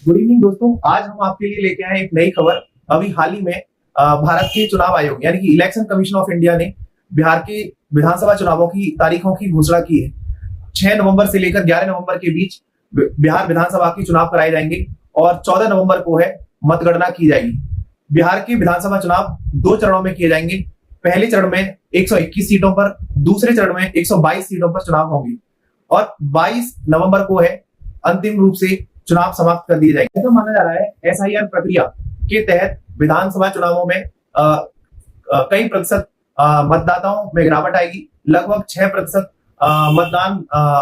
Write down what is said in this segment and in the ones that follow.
Good evening दोस्तों। आज हम आपके लिए लेके आए एक नई खबर। अभी हाल ही में भारत के चुनाव आयोग यानी कि इलेक्शन कमीशन ऑफ इंडिया ने बिहार के विधानसभा चुनावों की तारीखों की घोषणा की है। 6 नवंबर से लेकर 11 नवंबर के बीच बिहार विधानसभा के चुनाव कराए जाएंगे और 14 नवंबर को है मतगणना की जाएगी। बिहार के विधानसभा चुनाव 2 चरणों में किए जाएंगे। पहले चरण में 121 सीटों पर, दूसरे चरण में 122 सीटों पर चुनाव होंगे और 22 नवंबर को है अंतिम रूप से चुनाव समाप्त कर दिए जाएंगे। ऐसा माना जा रहा है एसआईआर प्रक्रिया के तहत विधानसभा चुनावों में कई प्रतिशत मतदाताओं में गिरावट आएगी। लगभग 6%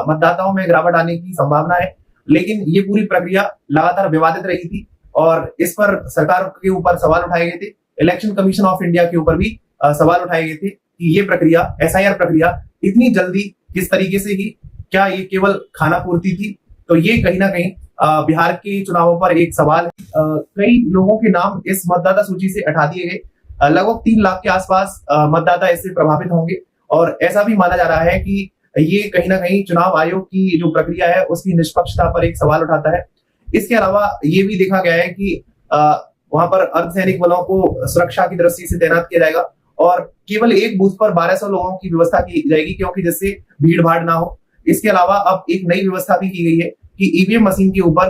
मतदाताओं में गिरावट आने की संभावना है। लेकिन ये पूरी प्रक्रिया लगातार विवादित रही थी और इस पर सरकार के ऊपर सवाल उठाए गए थे। इलेक्शन कमीशन ऑफ इंडिया के ऊपर भी सवाल उठाए गए थे कि ये प्रक्रिया, एसआईआर प्रक्रिया इतनी जल्दी किस तरीके से ही, क्या ये केवल खाना पूर्ति थी? तो ये कहीं ना कहीं बिहार के चुनावों पर एक सवाल है। कई लोगों के नाम इस मतदाता सूची से हटा दिए गए। लगभग 3 लाख के आसपास मतदाता इससे प्रभावित होंगे और ऐसा भी माना जा रहा है कि ये कहीं ना कहीं चुनाव आयोग की जो प्रक्रिया है उसकी निष्पक्षता पर एक सवाल उठाता है। इसके अलावा ये भी देखा गया है कि वहां पर अर्धसैनिक बलों को सुरक्षा की दृष्टि से तैनात किया जाएगा और केवल एक बूथ पर 1200 लोगों की व्यवस्था की जाएगी, क्योंकि जिससे भीड़ भाड़ ना हो। इसके अलावा अब एक नई व्यवस्था भी की गई है कि ईवीएम मशीन के ऊपर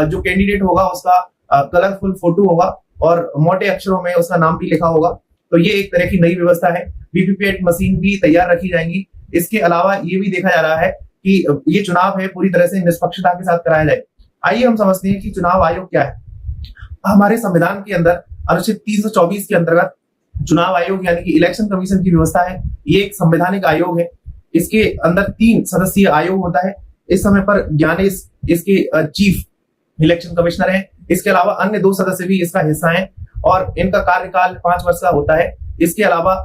जो कैंडिडेट होगा उसका कलरफुल फोटो होगा और मोटे अक्षरों में उसका नाम भी लिखा होगा। तो ये एक तरह की नई व्यवस्था है। वीवीपैट मशीन भी तैयार रखी जाएंगी। इसके अलावा ये भी देखा जा रहा है कि ये चुनाव है पूरी तरह से निष्पक्षता के साथ कराया जाए। आइए हम समझते हैं कि चुनाव आयोग क्या है। हमारे संविधान के अंदर अनुच्छेद 324 के अंतर्गत चुनाव आयोग यानी कि इलेक्शन कमीशन की व्यवस्था है। ये एक संवैधानिक आयोग है। इसके अंदर 3 सदस्यीय आयोग होता है। इस समय पर ज्ञानेश इसके चीफ इलेक्शन कमिश्नर हैं। इसके अलावा अन्य 2 सदस्य भी इसका हिस्सा हैं और इनका कार्यकाल 5 वर्ष का होता है। इसके अलावा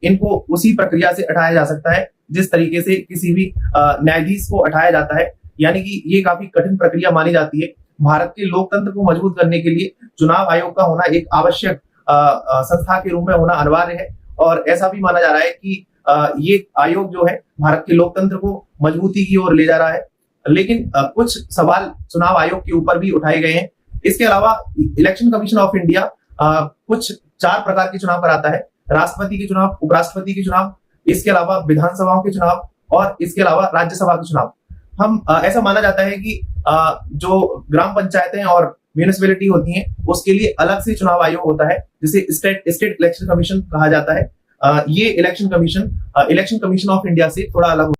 इनको उसी प्रक्रिया से हटाया जा सकता है जिस तरीके से किसी भी न्यायाधीश को हटाया जाता है। यानी कि ये काफी कठिन प्रक्रिया मानी जाती है। भारत के लोकतंत्र को मजबूत करने के लिए चुनाव आयोग का होना एक आवश्यक संस्था के रूप में होना अनिवार्य है और ऐसा भी माना जा रहा है कि ये आयोग जो है भारत के लोकतंत्र को मजबूती की ओर ले जा रहा है। लेकिन कुछ सवाल चुनाव आयोग के ऊपर भी उठाए गए हैं। इसके अलावा इलेक्शन कमीशन ऑफ इंडिया कुछ 4 प्रकार के चुनाव कराता है। राष्ट्रपति के चुनाव, उपराष्ट्रपति के चुनाव, इसके अलावा विधानसभाओं के चुनाव और इसके अलावा राज्यसभा के चुनाव। हम ऐसा माना जाता है कि जो ग्राम पंचायतें और म्यूनिसिपैलिटी होती हैं उसके लिए अलग से चुनाव आयोग होता है जिसे स्टेट इलेक्शन कमीशन कहा जाता है। ये इलेक्शन कमीशन ऑफ इंडिया से थोड़ा अलग